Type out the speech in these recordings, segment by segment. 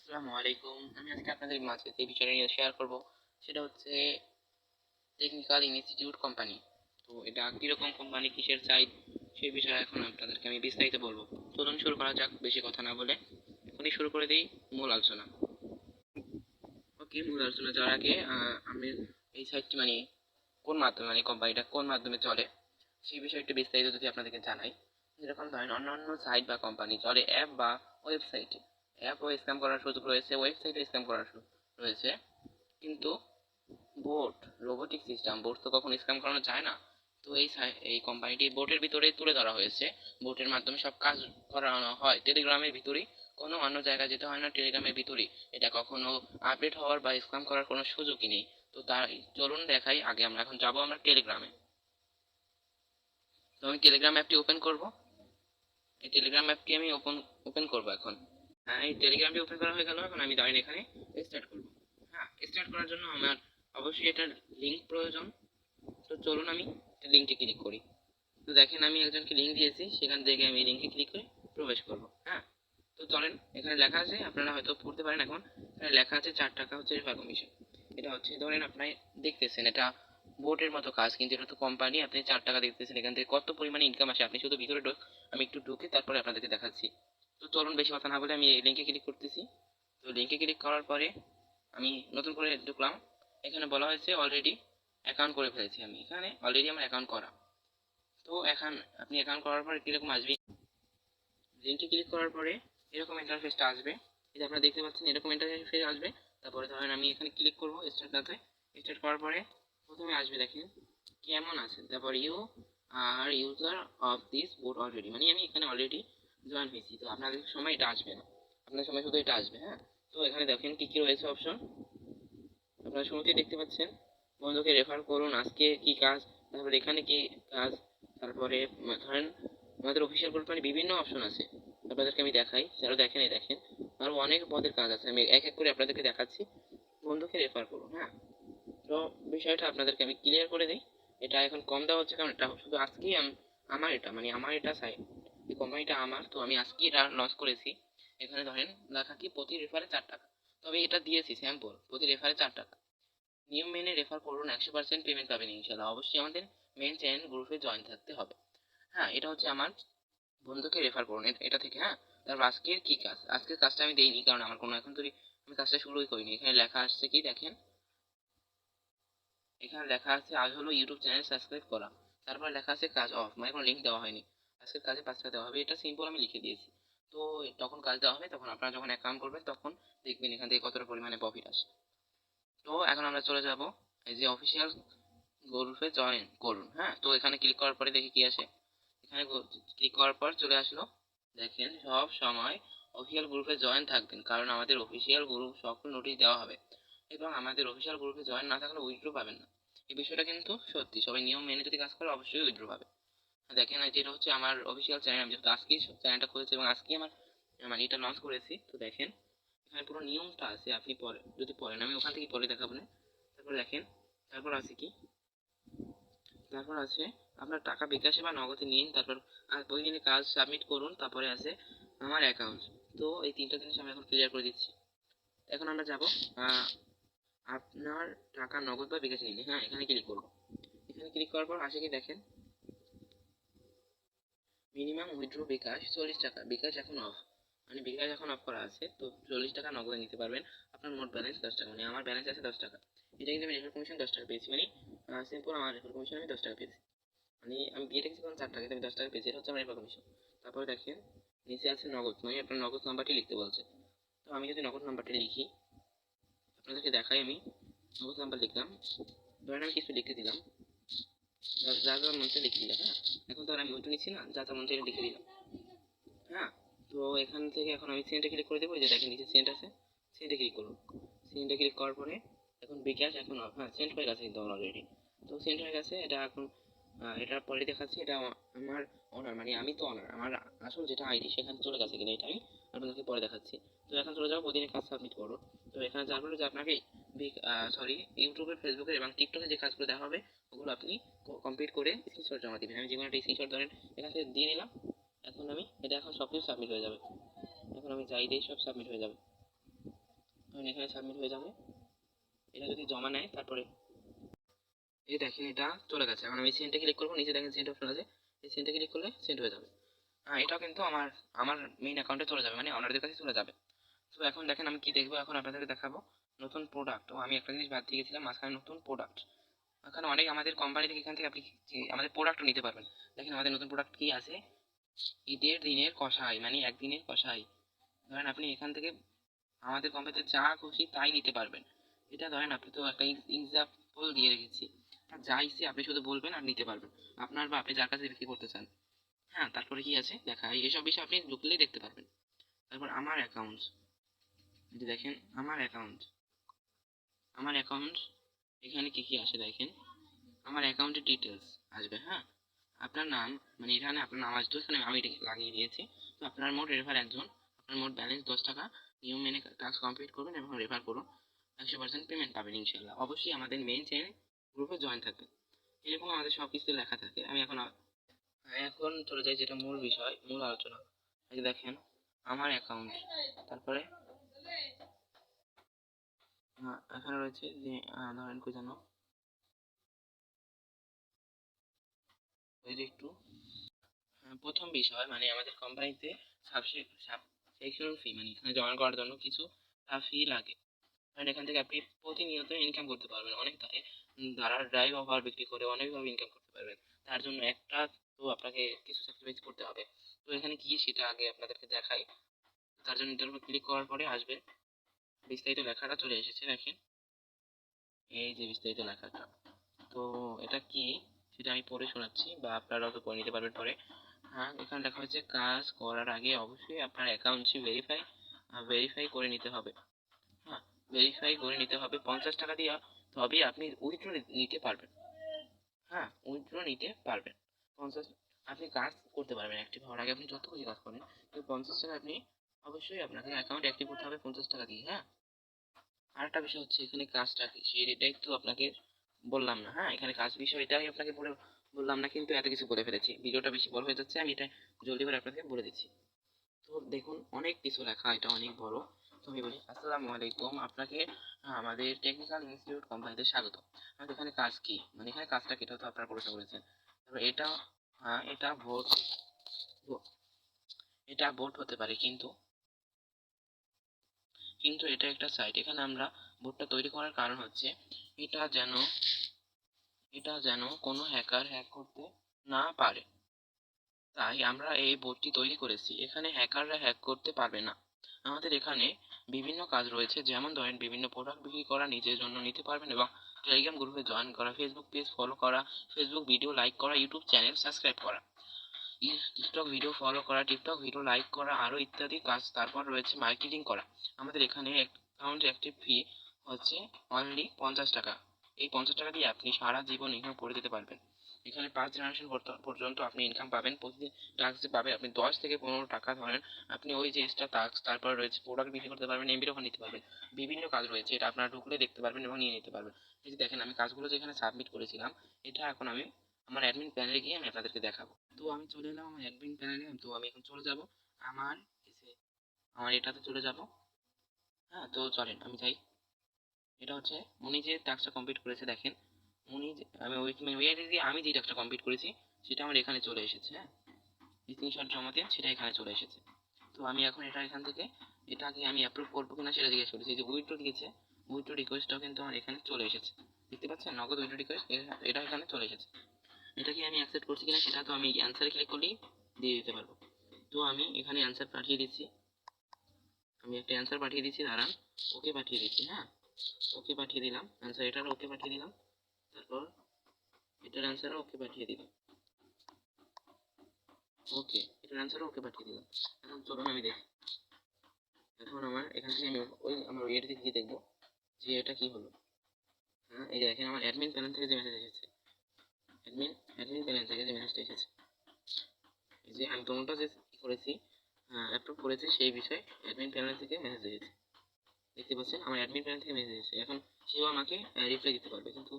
আসসালামু আলাইকুম। আমি আজকে আপনাদের মাঝে যে বিষয়টা নিয়ে শেয়ার করব সেটা হচ্ছে টেকনিক্যাল ইনস্টিটিউট কোম্পানি। তো এটা কিরকম কোম্পানি, কিসের সাইট, সেই বিষয়ে এখন আপনাদেরকে আমি বিস্তারিত বলবো। চলুন শুরু করা যাক, বেশি কথা না বলে এখনই শুরু করে দিই মূল আলোচনা। ওকে, মূল আলোচনা যাওয়ার আগে আমি এই সাইটটি কোন মাধ্যমে, কোম্পানিটা কোন মাধ্যমে চলে সেই বিষয়ে একটু বিস্তারিত যদি আপনাদেরকে জানাই। যেরকম ধরেন অন্যান্য সাইট বা কোম্পানি চলে অ্যাপ বা ওয়েবসাইটে। অ্যাপও স্ক্যাম করার সুযোগ রয়েছে, ওয়েবসাইটে স্ক্যাম করার সুযোগ রয়েছে, কিন্তু বোট, রোবোটিক সিস্টেম, বোট তো কখনো স্ক্যাম করানো যায় না। তো এই কোম্পানিটি বোটের ভিতরে তুলে ধরা হয়েছে। বোটের মাধ্যমে সব কাজ করানো হয় টেলিগ্রামের ভিতরেই, কোনো অন্য জায়গায় যেতে হয় না, টেলিগ্রামের ভিতরেই। এটা কখনো আপডেট হওয়ার বা স্ক্যাম করার কোনো সুযোগই নেই। তো তাই চলুন দেখাই। আগে আমরা এখন যাব আমরা টেলিগ্রামে। তো আমি টেলিগ্রাম অ্যাপটি ওপেন করব। এই টেলিগ্রাম অ্যাপটি আমি ওপেন করব এখন। হ্যাঁ, এই টেলিগ্রামটি ওপেন করা হয়ে গেল। এখন আমি ধরেন এখানে স্টার্ট করব। হ্যাঁ, স্টার্ট করার জন্য আমার অবশ্যই এটার লিঙ্ক প্রয়োজন। তো চলুন আমি লিঙ্কে ক্লিক করি। তো দেখেন আমি একজনকে লিঙ্ক দিয়েছি, সেখান থেকে আমি লিঙ্কে ক্লিক করে প্রবেশ করব। হ্যাঁ, তো চলেন। এখানে লেখা আছে, আপনারা হয়তো পড়তে পারেন এখন। এখানে লেখা আছে 4 টাকা হচ্ছে রেফার কমিশন। এটা হচ্ছে ধরেন আপনি দেখতেছেন এটা বোর্ডের মতো কাজ, কিন্তু এটা তো কোম্পানি। আপনি 4 টাকা দেখতেছেন, এখান থেকে কত পরিমাণে ইনকাম আসে আপনি শুধু ভিতরে আমি একটু ঢুকে তারপরে আপনাদেরকে দেখাচ্ছি। তো চলুন বেশি কথা না বলে আমি এই লিঙ্কে ক্লিক করতেছি। তো লিঙ্কে ক্লিক করার পরে আমি নতুন করে ঢুকলাম। এখানে বলা হয়েছে অলরেডি অ্যাকাউন্ট করে ফেলেছি আমি। এখানে অলরেডি আমার অ্যাকাউন্ট করা। তো এখন আপনি অ্যাকাউন্ট করার পরে কিরকম আসবে, লিঙ্কে ক্লিক করার পরে এরকম ইন্টারফেসটা আসবে। এই যে আপনারা দেখতে পাচ্ছেন এরকম ইন্টারফেস আসবে। তারপরে ধরেন আমি এখানে ক্লিক করব স্টার্ট নাতে। স্টার্ট করার পরে প্রথমে আসবে দেখেন কেমন আছে, তারপর you are user of this board already, আমি এখানে অলরেডি জয়েন হয়েছি। তো আপনাদের সময় এটা আসবে না, আপনার সময় শুধু এটা আসবে। হ্যাঁ, তো এখানে দেখেন কি কি রয়েছে অপশন, আপনারা শুরুতেই দেখতে পাচ্ছেন বন্ধুকে রেফার করুন, আজকে কি কাজ, তারপরে এখানে কি কাজ, তারপরে ধরেন আমাদের অফিসিয়াল কোম্পানি বিভিন্ন অপশন আছে। আপনাদেরকে আমি দেখাই, যারা দেখেন এই দেখেন আরো অনেক পদের কাজ আছে, আমি এক এক করে আপনাদেরকে দেখাচ্ছি। বন্ধুকে রেফার করুন। হ্যাঁ, তো বিষয়টা আপনাদেরকে আমি ক্লিয়ার করে দিই। এটা এখন কম দেওয়া হচ্ছে কারণ এটা শুধু আজকেই আমার এটা আমার এটা সাইট, এই কোম্পানিটা আমার, তো আমি আজকেই এটা লঞ্চ করেছি। এখানে ধরেন লেখা কি প্রতি রেফারে 4 টাকা। তবে এটা দিয়েছি স্যাম্পল, প্রতি রেফারে 4 টাকা। নিয়ম মেনে রেফার করুন, 100% পেমেন্ট পাবেন ইনশাল্লাহ। অবশ্যই আমাদের মেন চ্যানেল গ্রুপে জয়েন থাকতে হবে। হ্যাঁ, এটা হচ্ছে আমার বন্ধুকে রেফার করুন এটা থেকে। হ্যাঁ, তারপর আজকের কি কাজ, আজকের কাজটা আমি দেইনি কারণ আমার কোনো এখন তো আমি কাজটা শুরুই করিনি। এখানে লেখা আসছে কি দেখেন, এখানে লেখা আছে আজ হলো ইউটিউব চ্যানেল সাবস্ক্রাইব করা। তারপর লেখা আছে কাজ অফ, কোনো লিঙ্ক দেওয়া হয়নি। আজকের কাজে 5 টাকা দেওয়া হবে, এটা সিম্পল আমি লিখে দিয়েছি। তো তখন কাজ দেওয়া হবে, তখন আপনারা যখন অ্যাকাউন্ট করবেন তখন দেখবেন এখান থেকে কতটা পরিমাণে প্রফিট আসে। তো এখন আমরা চলে যাব এই যে অফিসিয়াল গ্রুপে জয়েন করুন। হ্যাঁ, তো এখানে ক্লিক করার পরে দেখি কি আসে। এখানে ক্লিক করার পর চলে আসলো। দেখেন সব সময় অফিসিয়াল গ্রুপে জয়েন থাকবেন, কারণ আমাদের অফিসিয়াল গ্রুপ সকল নোটিশ দেওয়া হবে, এবং আমাদের অফিসিয়াল গ্রুপে জয়েন না থাকলে উইথড্র পাবেন না। এই বিষয়টা কিন্তু সত্যি, সবাই নিয়ম মেনে যদি কাজ করে অবশ্যই উইথড্র পাবে। দেখেন যেটা হচ্ছে আমার অফিসিয়াল চ্যানেল, আমি যেহেতু আজকেই চ্যানেলটা খুলেছি এবং আজকেই আমার এটা লঞ্চ করেছি। তো দেখেন এখানে পুরো নিয়মটা আছে, আপনি পরে যদি পড়েন, আমি ওখান থেকে পরে দেখাবো না। তারপর দেখেন, তারপর আছে কি, তারপর আছে আপনার টাকা বিকাশে বা নগদে নিন, তারপর ওই দিনে কাজ সাবমিট করুন, তারপরে আছে আমার অ্যাকাউন্ট। তো এই 3টা জিনিস আমি এখন ক্লিয়ার করে দিচ্ছি। এখন আমরা যাব আপনার টাকা নগদ বা বিকাশে নিন। হ্যাঁ, এখানে ক্লিক করব। এখানে ক্লিক করার পর আসে কি দেখেন, মিনিমাম উইথড্র বিকাশ 40 টাকা, বিকাশ এখন অফ, বিকাশ এখন অফ করা আছে। তো 40 টাকা নগদে নিতে পারবেন। আপনার মোট ব্যালেন্স 10 টাকা, আমার ব্যালেন্স আছে 10 টাকা। এটা কিন্তু আমি রেফার কমিশন 10 টাকা পেয়েছি, সিম্পল আমার রেফার কমিশন আমি 10 টাকা পেয়েছি। আমি দিয়ে রেখেছি কারণ 4 টাকা, আমি 10 টাকা পেয়েছি, এটা হচ্ছে আমার রেফার কমিশন। তারপরে দেখেন নিচে আছে নগদ, আপনার নগদ নাম্বারটি লিখতে বলছে। তো আমি যদি নগদ নাম্বারটি লিখি, আপনাদেরকে দেখাই, আমি নগদ নাম্বার লিখলাম, ধরেন আমি কিছু লিখে দিলাম, যা যা মন চায় লিখে দিলাম। হ্যাঁ, এখন তো আর আমি ওইটা নিচ্ছি না, যা যা মন চায় লিখে দিলাম। হ্যাঁ, তো এখান থেকে এখন আমি সেন্টে ক্লিক করে দেবো। যে দেখেন নিচে সেন্ট আছে, সেন্টে ক্লিক করুন। সেন্টে ক্লিক করার পরে এখন বিকাশ এখন হ্যাঁ সেন্ট হয়ে গেছে কিন্তু অলরেডি। তো সেন্ট হয়ে গেছে, এটা এখন এটার পরে দেখাচ্ছি এটা আমার অনার, আমি তো অনার, আমার আসল যেটা আইডি সেখানে চলে গেছে কিনা এটা আমি আপনাদেরকে পরে দেখাচ্ছি। তো এখন চলে যাবো প্রতিদিনের কাজ সাবমিট করো। তো এখানে যা বলে যে আপনাকে সরি ইউটিউবে, ফেসবুকে এবং টিকটকে যে কাজগুলো দেখা হবে ওগুলো আপনি কমপ্লিট করে স্ক্রিনশট জমা দিবেন। আমি যেমন একটা স্ক্রিনশট ধরেন এখান থেকে দিয়ে নিলাম। এখন এটা এখন সব কিছু সাবমিট হয়ে যাবে। এখন আমি যাই দিই, সব সাবমিট হয়ে যাবে। ধরুন এখানে সাবমিট হয়ে যাবে। এটা যদি জমা নেয় তারপরে এই দেখেন এটা চলে গেছে। এখন আমি সেন্টে ক্লিক করবো, নিচে দেখেন সেন্ট অপশন আছে, এই সেন্টে ক্লিক করলে সেন্ট হয়ে যাবে। এটাও কিন্তু আমার আমার মেইন অ্যাকাউন্টে চলে যাবে, মানে অনারদের কাছে চলে যাবে। তো এখন দেখেন আমি কি দেখবো, এখন আপনাদেরকে দেখাবো নতুন প্রোডাক্ট। তো আমি একটা জিনিস বাদ দিয়ে গেছিলাম মাঝখানে, নতুন প্রোডাক্ট। এখানে অনেক আমাদের কোম্পানি থেকে এখান থেকে আপনি আমাদের প্রোডাক্টও নিতে পারবেন। দেখেন আমাদের নতুন প্রোডাক্ট কি আছে, ঈদের দিনের কষাই, মানে একদিনের কষাই। ধরেন আপনি এখান থেকে আমাদের কোম্পানিতে যা খুশি তাই নিতে পারবেন। এটা ধরেন আপনি তো একটা এক্সাম্পল দিয়ে রেখেছি, আর যা ইচ্ছে আপনি শুধু বলবেন আর নিতে পারবেন, আপনার বা আপনি যার কাছে বিক্রি করতে চান। হ্যাঁ, তারপরে কি আছে দেখা, এইসব বিষয় আপনি ঢুকলেই দেখতে পারবেন। তারপর আমার অ্যাকাউন্ট, যে দেখেন আমার অ্যাকাউন্ট, আমার অ্যাকাউন্ট এখানে কি কি আসে দেখেন, আমার অ্যাকাউন্টের ডিটেলস আসবে। হ্যাঁ, আপনার নাম, মানে এখানে আপনার নাম আসতো, এখানে আমি লাগিয়ে দিয়েছি। তো আপনার মোট রেফার একজন, আপনার মোট ব্যালেন্স 10 টাকা, নিয়ম মেনে টাস্ক কমপ্লিট করবেন এবং রেফার করুন, 100% পেমেন্ট পাবেন ইনশাল্লাহ। অবশ্যই আমাদের মেইন চ্যানেল গ্রুপে জয়েন থাকবেন, এরকম আমাদের সব কিছু লেখা থাকে। আমি এখন এখন চলে যাই যেটা মূল বিষয়, মূল আলোচনা। এই যে দেখেন আমার অ্যাকাউন্ট, তারপরে এখানে রয়েছে যে ধরেন কই জানো, ওই যে একটু প্রথম বিষয়, মানে আমাদের কোম্পানিতে সাবস্ক্রিপশন ফি, মানে এখানে জয়েন করার জন্য কিছু ফি লাগে। কারণ এখান থেকে আপনি প্রতিনিয়ত ইনকাম করতে পারবেন, অনেক দ্বারা ড্রাইভ ওভার বিক্রি করে অনেকভাবে ইনকাম করতে পারবেন। তার জন্য একটা তো আপনাকে কিছু স্যাক্রিফাইস করতে হবে। তো এখানে কি সেটা আগে আপনাদেরকে দেখাই। তার জন্য এটার উপর ক্লিক করার পরে আসবে বিস্তারিত লেখাটা চলে এসেছে দেখেন, এই যে বিস্তারিত লেখাটা। তো এটা কি সেটা আমি পড়ে শোনাচ্ছি, বা আপনারাও তো পড়ে নিতে পারবেন পরে। হ্যাঁ, এখানে লেখা হচ্ছে কাজ করার আগে অবশ্যই আপনার অ্যাকাউন্টটি ভেরিফাই করে নিতে হবে। হ্যাঁ, ভেরিফাই করে নিতে হবে 50 টাকা দিয়ে, তবেই আপনি উইথড্র নিতে পারবেন। হ্যাঁ, উইথড্র নিতে পারবেন 50, আপনি কাজ করতে পারবেন অ্যাক্টিভ হওয়ার আগে। আপনি যত খুশি কাজ করেন, কিন্তু 50 টাকা আপনি অবশ্যই আপনাকে অ্যাকাউন্ট অ্যাক্টিভ করতে হবে 50 টাকা দিয়ে। হ্যাঁ, আরেকটা বিষয় হচ্ছে এখানে কাজটা কি সেটাই তো আপনাকে বললাম না। হ্যাঁ, এখানে কাজ বিষয়টাই আপনাকে বললাম না, কিন্তু এত কিছু বলে ফেলেছি, ভিডিওটা বেশি বড় হয়ে যাচ্ছে, আমি এটা জলদি করে আপনাকে বলে দিচ্ছি। তো দেখুন অনেক কিছু লেখা, এটা অনেক বড়। তো আমি বলি আসসালামু আলাইকুম, আপনাকে আমাদের টেকনিক্যাল ইনস্টিটিউট কোম্পানিতে স্বাগত। আমাদের এখানে কাজ কি, মানে এখানে কাজটা কি, এটা তো আপনারা প্রশ্ন করেছেন। তারপর এটা এটা এটা ভোট হতে পারে, কিন্তু কিন্তু এটা একটা সাইট, এখানে আমরা ভোটটা তৈরি করার কারণ হচ্ছে এটা যেন এটা যেন কোনো হ্যাকার হ্যাক করতে না পারে, তাই আমরা এই বোর্ডটি তৈরি করেছি। এখানে হ্যাকাররা হ্যাক করতে পারবে না। আমাদের এখানে বিভিন্ন কাজ রয়েছে, যেমন ধরেন বিভিন্ন প্রোডাক্ট বিক্রি করা, নিজের জন্য নিতে পারবেন, এবং টেলিগ্রাম গ্রুপে জয়েন করা, ফেসবুক পেজ ফলো করা, ফেসবুক ভিডিও লাইক করা, ইউটিউব চ্যানেল সাবস্ক্রাইব করা, টিকটক ভিডিও ফলো করা, টিকটক ভিডিও লাইক করা, আরো ইত্যাদি কাজ। তারপর রয়েছে মার্কেটিং করা। আমাদের এখানে অ্যাকাউন্ট অ্যাক্টিভ ফি হচ্ছে অনলি 50 টাকা। এই 50 টাকা দিয়ে আপনি সারা জীবন ইনকাম করে যেতে পারবেন। এখানে 5 জেনারেশন পর্যন্ত আপনি ইনকাম পাবেন। প্রতিদিন টাস্ক পাবেন আপনি 10 থেকে 15 টাকা ধরেন। আপনি ওই যে এক্সট্রা টাস্ক, তারপর রয়েছে প্রোডাক্ট বিক্রি করতে পারবেন, এমবির ওখানে নিতে পারবেন। বিভিন্ন কাজ রয়েছে, এটা আপনারা ঢুকলে দেখতে পারবেন এবং নিয়ে নিতে পারবেন। এই যে দেখেন আমি কাজগুলো যেখানে সাবমিট করেছিলাম, এটা এখন আমি আমার অ্যাডমিন প্যানেলে গিয়ে আমি আপনাদেরকে দেখাবো। তো আমি চলে এলাম আমার অ্যাডমিন প্যানেলে। তো আমি এখন চলে যাব আমার আমার এটাতে চলে যাব। হ্যাঁ, তো চলেন আমি যাই। এটা হচ্ছে উনি যে টাস্কটা কমপ্লিট করেছে দেখেন, আমি ওই আইডি দিয়ে আমি যে টাস্কটা কমপ্লিট করেছি সেটা আমার এখানে চলে এসেছে। হ্যাঁ, স্ক্রিনশট জমা দিয়ে সেটা এখানে চলে এসেছে। তো আমি এখন এটা এখান থেকে এটাকে আমি অ্যাপ্রুভ করবো কিনা সেটা জিজ্ঞেস করেছি। এই যে উইথড্র দিয়েছে, উইথড্র রিকোয়েস্টটাও কিন্তু আমার এখানে চলে এসেছে, দেখতে পাচ্ছেন নগদ উইথড্র রিকোয়েস্ট, এটা এখানে চলে এসেছে। এটাকে আমি অ্যাকসেপ্ট করছি কিনা সেটা তো আমি অ্যান্সারে ক্লিক করলেই দিয়ে দিতে পারবো। তো আমি এখানে অ্যান্সার পাঠিয়ে দিচ্ছি, আমি একটা অ্যান্সার পাঠিয়ে দিচ্ছি, দাঁড়ান, ওকে পাঠিয়ে দিচ্ছি। হ্যাঁ, ওকে পাঠিয়ে দিলাম অ্যান্সার, এটারও ওকে পাঠিয়ে দিলাম, তারপর এটার অ্যান্সারও ওকে পাঠিয়ে দিলাম। ওকে, এটার অ্যান্সারও ওকে পাঠিয়ে দিলাম। এখন চলুন আমি দেখি, এখন আমার এখান থেকে আমি আমার ইয়ের দিকে গিয়ে দেখবো যে এটা কি হলো। হ্যাঁ, এই যে দেখেন আমার অ্যাডমিন প্যানেল থেকে যে মেসেজ এসেছে, অ্যাডমিন প্যানেল থেকে যে মেসেজটা এসেছে, এই যে আমি তোমরা যে করেছি অ্যাপ্রুভ করেছি সেই বিষয়ে অ্যাডমিন প্যানেল থেকে মেসেজ এসেছে, দেখতে পাচ্ছেন আমার অ্যাডমিন প্যানেল থেকে মেসেজ এসেছে। এখন সেও আমাকে রিপ্লাই দিতে পারবে, কিন্তু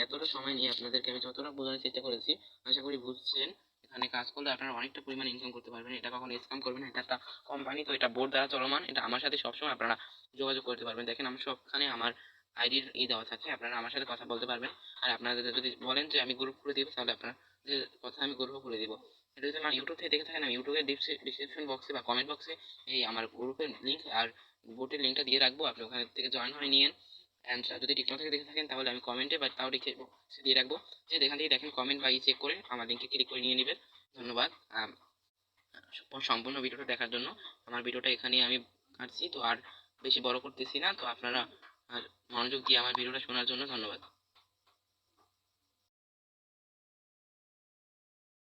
এতটা সময় নিয়ে আপনাদেরকে আমি যতটা বোঝানোর চেষ্টা করেছি আশা করি বুঝছেন। এখানে কাজ করলে আপনারা অনেকটা পরিমাণে ইনকাম করতে পারবেন। এটা কখনো স্ক্যাম করবেন না, এটা একটা কোম্পানি, তো এটা বোর্ড দ্বারা চলমান। এটা আমার সাথে সবসময় আপনারা যোগাযোগ করতে পারবেন। দেখেন আমি সবখানে আমার আইডির দেওয়া থাকে, আপনারা আমার সাথে কথা বলতে পারবেন। আর আপনাদের যদি বলেন যে আমি গ্রুপ খুলে দিব, তাহলে আপনার যে কথা আমি গ্রুপও খুলে দিব। এটা যদি আমার ইউটিউব থেকে দেখে থাকেন, আমি ইউটিউবের ডিসক্রিপশন বক্সে বা কমেন্ট বক্সে এই আমার গ্রুপের লিঙ্ক আর বোটের লিঙ্কটা দিয়ে রাখবো, আপনি ওখান থেকে জয়েন হয়ে নিয়েন। অ্যান্ড যদি টিকটক থেকে দেখে থাকেন, তাহলে আমি কমেন্টে বা তাও লিখে দিয়ে রাখবো, যে এখান থেকে দেখেন কমেন্ট বা চেক করে আমার লিঙ্কে ক্লিক করে নিয়ে নেবেন। ধন্যবাদ সম্পূর্ণ ভিডিওটা দেখার জন্য। আমার ভিডিওটা এখানেই আমি কাটছি, তো আর বেশি বড় করতেছি না। তো আপনারা আর মনোযোগ দিয়ে আমার ভিডিওটা শোনার জন্য ধন্যবাদ।